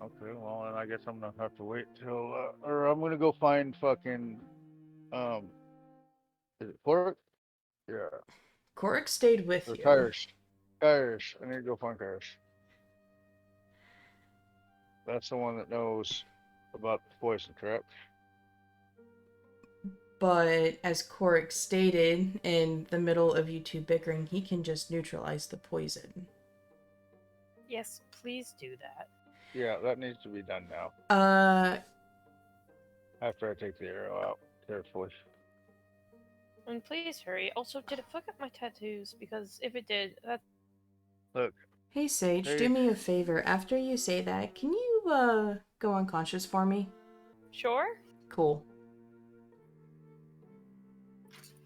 Okay, well then I guess I'm gonna have to wait till, or I'm gonna go find fucking, is it Korric? Yeah, Korric stayed with or you. Kyrish. Kyrish. I need to go find Kyrish. That's the one that knows about the poison, correct? But as Korric stated, in the middle of you two bickering, he can just neutralize the poison. Yes, please do that. Yeah, that needs to be done now. After I take the arrow out carefully. And please hurry. Also, did it fuck up my tattoos? Because if it did, that. Look, Hey Sage, Hey. do me a favor. After you say that, can you, go unconscious for me? Sure? Cool.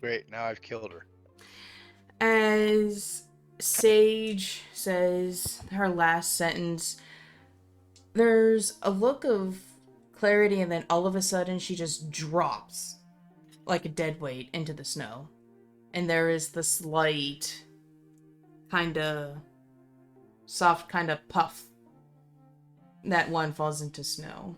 Great, now I've killed her. As Sage says her last sentence, there's a look of clarity, and then all of a sudden she just drops like a dead weight into the snow. And there is the slight kind of soft kind of puff that one falls into snow.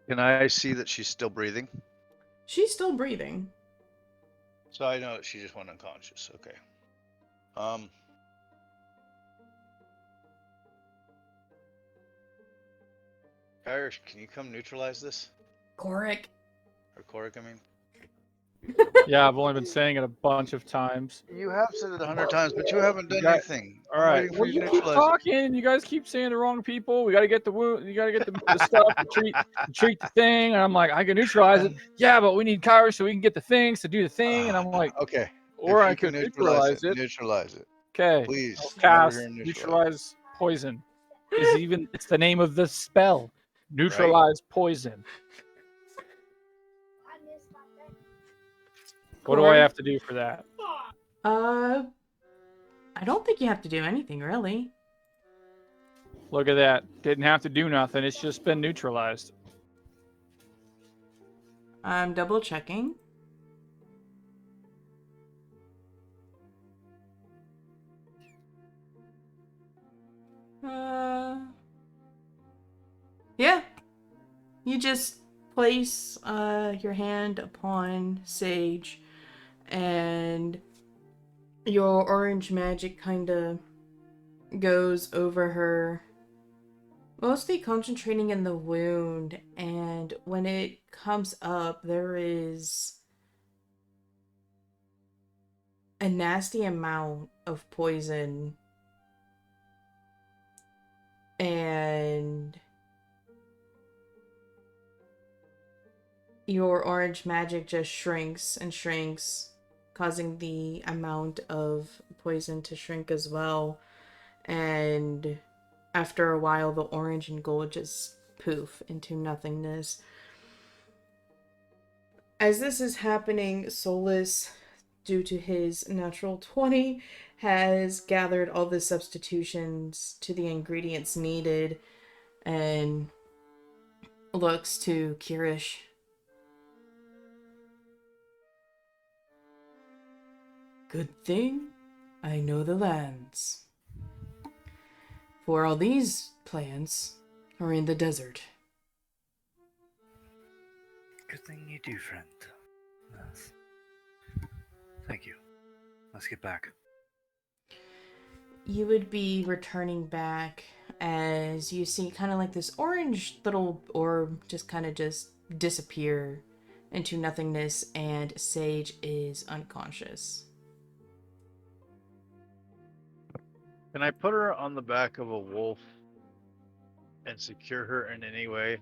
Can I see that she's still breathing? She's still breathing. So I know that she just went unconscious. Okay. Kyrish, can you come neutralize this? Korric. Or Korric, I mean? Yeah, I've only been saying it a bunch of times. You have said it 100 times, but you haven't done got- anything. All I'm right. waiting for Well, you you to keep neutralize it. talking. You guys keep saying the wrong people. We got to get the wound. You got to get the stuff to treat the thing. And I'm like, I can neutralize it. Yeah, but we need Kyrish so we can get the things to do the thing. And I'm like, Okay. or If I you can could neutralize it. neutralize it. Okay. Please, I'll come over cast here and neutralize poison. It's the name of the spell. Neutralize poison. What do I have to do for that? I don't think you have to do anything, really. Look at that. Didn't have to do nothing. It's just been neutralized. I'm double checking. Yeah. You just place your hand upon Sage, and your orange magic kind of goes over her, mostly concentrating in the wound, and when it comes up, there is a nasty amount of poison, and your orange magic just shrinks and shrinks, causing the amount of poison to shrink as well. And after a while, the orange and gold just poof into nothingness. As this is happening, Solus, due to his natural 20, has gathered all the substitutions to the ingredients needed and looks to Kyrish. Good thing I know the lands, for all these plants are in the desert. Good thing you do, friend. Yes. Thank you. Let's get back. You would be returning back as you see kind of like this orange little orb just kind of just disappear into nothingness, and Sage is unconscious. Can I put her on the back of a wolf and secure her in any way?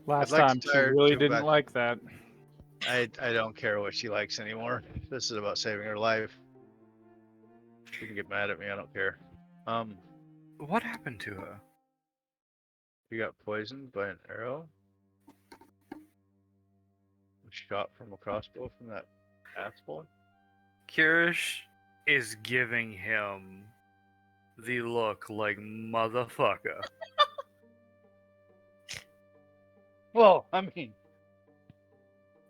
Last like to time she tie her really to a didn't back- like that. I don't care what she likes anymore. This is about saving her life. She can get mad at me. I don't care. What happened to her? She got poisoned by an arrow. Shot from a crossbow from that asshole. Kyrish is giving him the look like motherfucker. Well, I mean,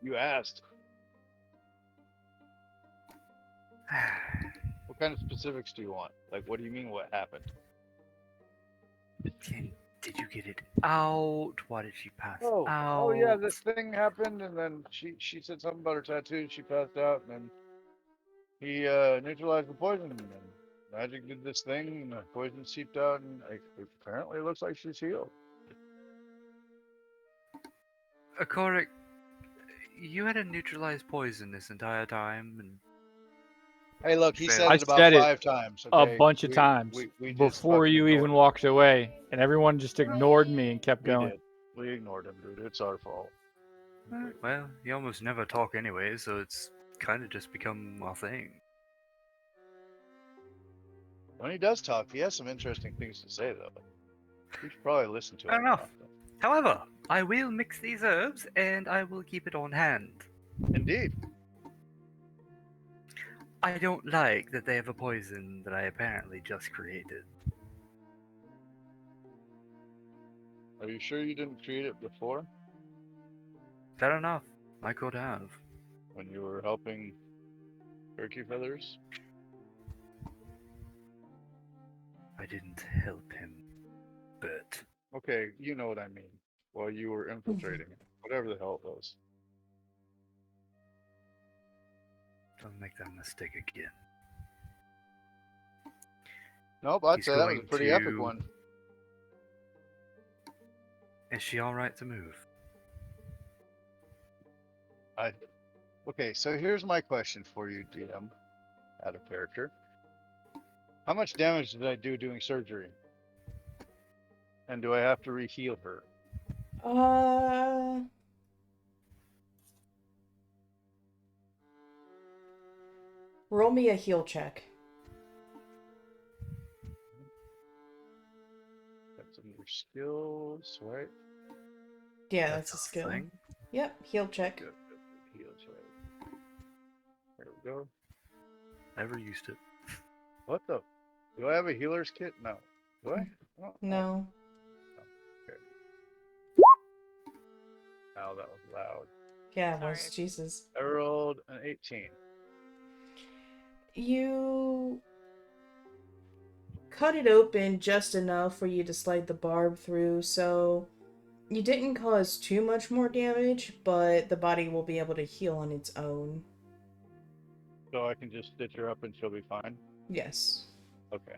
you asked. What kind of specifics do you want? Like, what do you mean? What happened? Did you get it out? Why did she pass out? Oh yeah, this thing happened, and then she said something about her tattoo. She passed out, and then he neutralized the poison, and magic did this thing, and the poison seeped out, and apparently it looks like she's healed. Korric, you had a neutralized poison this entire time, and Hey, look, he said I it about said it 5 times. a Okay? bunch of times we just before fucking you ignored even him. walked away, and everyone just ignored me and kept We going. did. We ignored him, dude. It's our fault. well, you almost never talk anyway, so it's kind of just become a thing. When he does talk, he has some interesting things to say, though. You should probably listen to him. Fair enough. more often. However, I will mix these herbs, and I will keep it on hand. Indeed. I don't like that they have a poison that I apparently just created. Are you sure you didn't create it before Fair enough. I could have. when you were helping Turkey Feathers? I didn't help him. But Okay, you know what I mean. While you were infiltrating it, whatever the hell it was. don't make that mistake again. Nope, I'd He's say that was a going pretty epic to- one. Is she alright to move? Okay, so here's my question for you, DM, out of character. How much damage did I do doing surgery? And do I have to re-heal her? Roll me a heal check. That's under skills, right? Yeah, that's a skill. thing. Yep, heal check. Good, good. Heals, right? There we go. Never used it. What the? Do I have a healer's kit? No. Do I? Oh, No. Ow, that was loud. Yeah, it was. Sorry. Jesus. I rolled an 18. You cut it open just enough for you to slide the barb through, so you didn't cause too much more damage, but the body will be able to heal on its own. So I can just stitch her up and she'll be fine? Yes. Okay.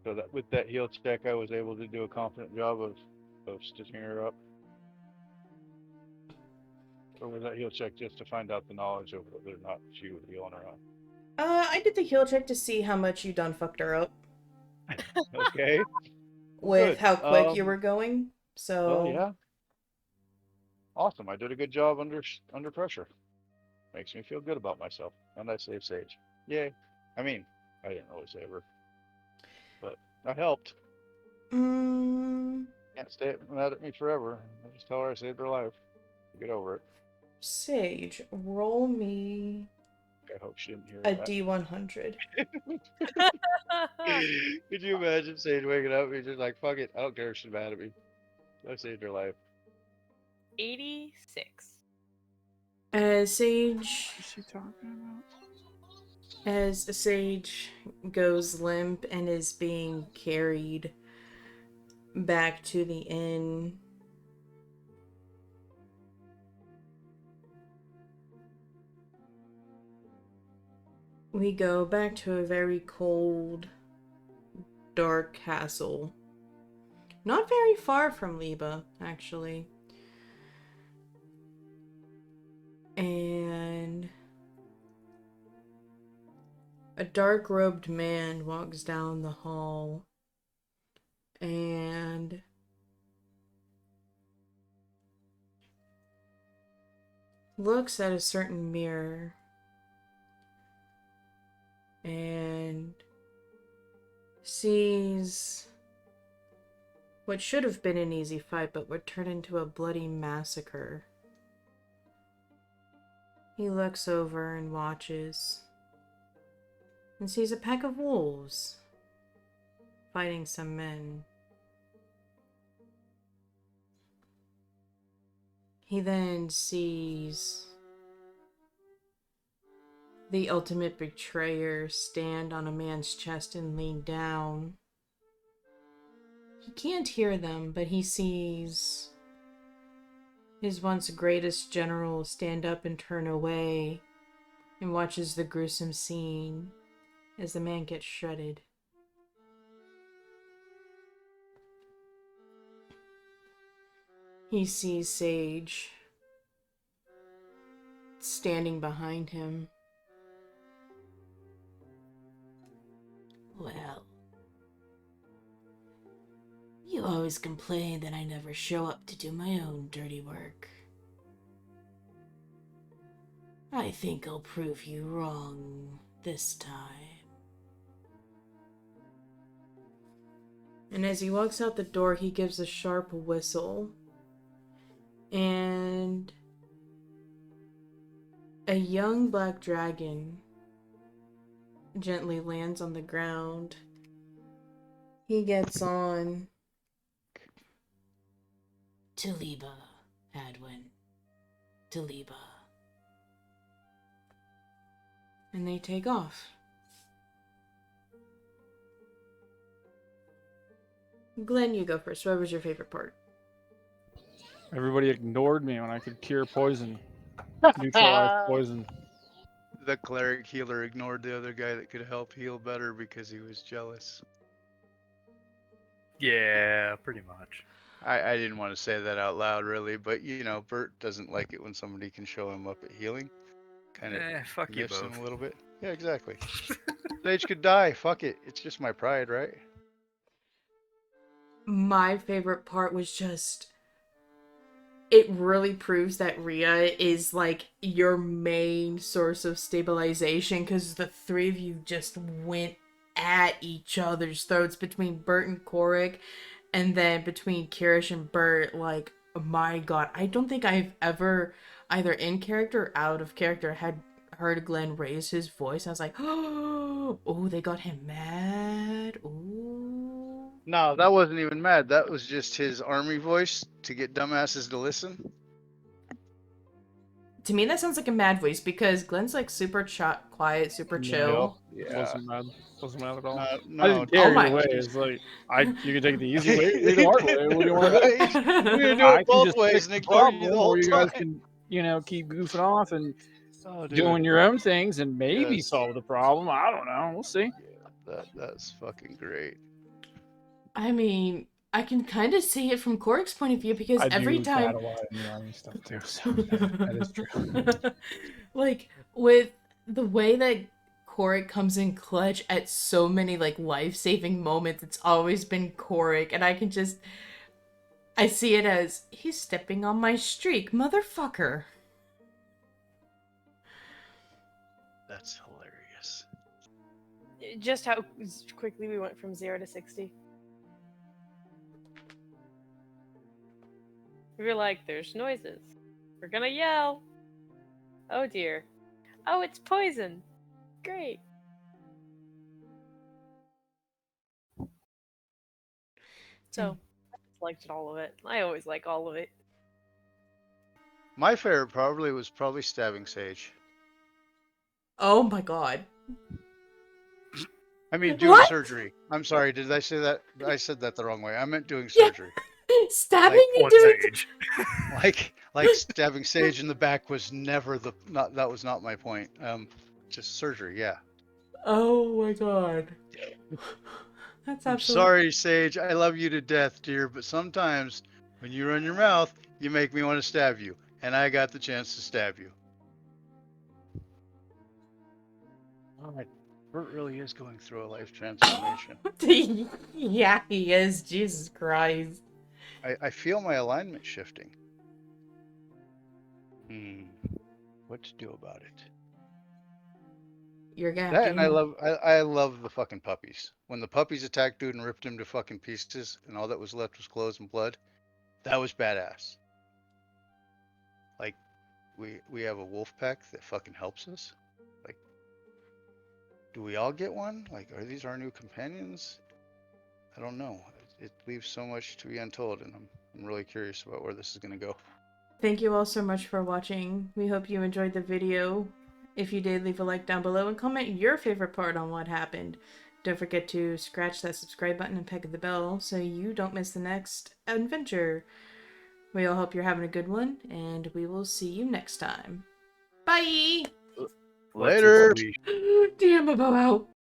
So that with that heal check, I was able to do a confident job of stitching her up? Or was that heal check just to find out the knowledge of whether or not she would heal on her own? I did the heal check to see how much you done fucked her up Okay. with Good. how quick you were going. So Well, yeah. Awesome. I did a good job under pressure. Makes me feel good about myself. And I saved Sage. Yay. I mean, I didn't really save her. But I helped. Can't stay mad at me forever. I just tell her I saved her life. Get over it. Sage, roll me I hope she didn't hear a that. D100. Could you imagine Sage waking up and he's just like, fuck it, I don't care if she's mad at me. I saved her life. 86. As Sage What's she talking about? As Sage goes limp and is being carried back to the inn, we go back to a very cold, dark castle. Not very far from Liba, actually. And a dark-robed man walks down the hall and looks at a certain mirror and sees what should have been an easy fight but would turn into a bloody massacre. He looks over and watches and sees a pack of wolves fighting some men. He then sees the ultimate betrayer stand on a man's chest and lean down. He can't hear them, but he sees his once greatest general stand up and turn away and watches the gruesome scene as the man gets shredded. He sees Sage standing behind him. Well, you always complain that I never show up to do my own dirty work. I think I'll prove you wrong this time. And as he walks out the door, he gives a sharp whistle. And a young black dragon gently lands on the ground. He gets on. Taliba, Hadwin. Taliba. And they take off. Glen, you go first. What was your favorite part? Everybody ignored me when I could cure poison, neutralize poison. The cleric healer ignored the other guy that could help heal better because he was jealous. Yeah, pretty much. I didn't want to say that out loud, really, but you know, Bert doesn't like it when somebody can show him up at healing. Kind of Fuck you miffs him both. a little bit. Yeah, exactly. Sage could die. Fuck it. It's just my pride, right? My favorite part was just, it really proves that Rhea is like your main source of stabilization, because the three of you just went at each other's throats between Bert and Korric, and then between Kyrish and Bert. Like, my god, I don't think I've ever, either in character or out of character, had heard Glen raise his voice. I was like, oh, they got him mad. Ooh. No, that wasn't even mad. That was just his army voice to get dumbasses to listen. To me, that sounds like a mad voice, because Glen's like super quiet, super chill. Yeah. Wasn't mad at all. No, I didn't care Oh my- either way. It's like you can take the easy way or the hard way. What do you want to do? Right? We're gonna do I it can both just ways fix and the ignore you problem, the whole or you time. guys can, keep goofing off and Oh, dude. doing your own things and maybe Yes. solve the problem. I don't know. We'll see. Yeah, that's fucking great. I mean, I can kind of see it from Korric's point of view, because I every do time, battle a lot in the army stuff too, so that is true. like, with the way that Korric comes in clutch at so many like life-saving moments, it's always been Korric, and I see it as, he's stepping on my streak, motherfucker. That's hilarious. Just how quickly we went from 0 to 60. We were like, there's noises. We're gonna yell. Oh dear. Oh, it's poison. Great. So, I just liked all of it. I always like all of it. My favorite was probably stabbing Sage. Oh my god. I mean, doing What? surgery. I'm sorry, did I say that? I said that the wrong way. I meant doing Yeah. surgery. Stabbing Like, and doing... Sage. like stabbing Sage in the back was never that was not my point. Just surgery, yeah. Oh my god. That's I'm absolutely... sorry, Sage. I love you to death, dear, but sometimes when you run your mouth, you make me want to stab you, and I got the chance to stab you. All right. Bert really is going through a life transformation. Yeah, he is. Jesus Christ. I feel my alignment shifting. What to do about it? You're gonna That have and to... I love the fucking puppies. When the puppies attacked dude and ripped him to fucking pieces, and all that was left was clothes and blood, that was badass. Like, we have a wolf pack that fucking helps us. Like, do we all get one? Like, are these our new companions? I don't know. It leaves so much to be untold, and I'm really curious about where this is gonna go. Thank you all so much for watching. We hope you enjoyed the video. If you did, leave a like down below and comment your favorite part on what happened. Don't forget to scratch that subscribe button and peck the bell so you don't miss the next adventure. We all hope you're having a good one, and we will see you next time. Bye! Later. Let's DMobo out!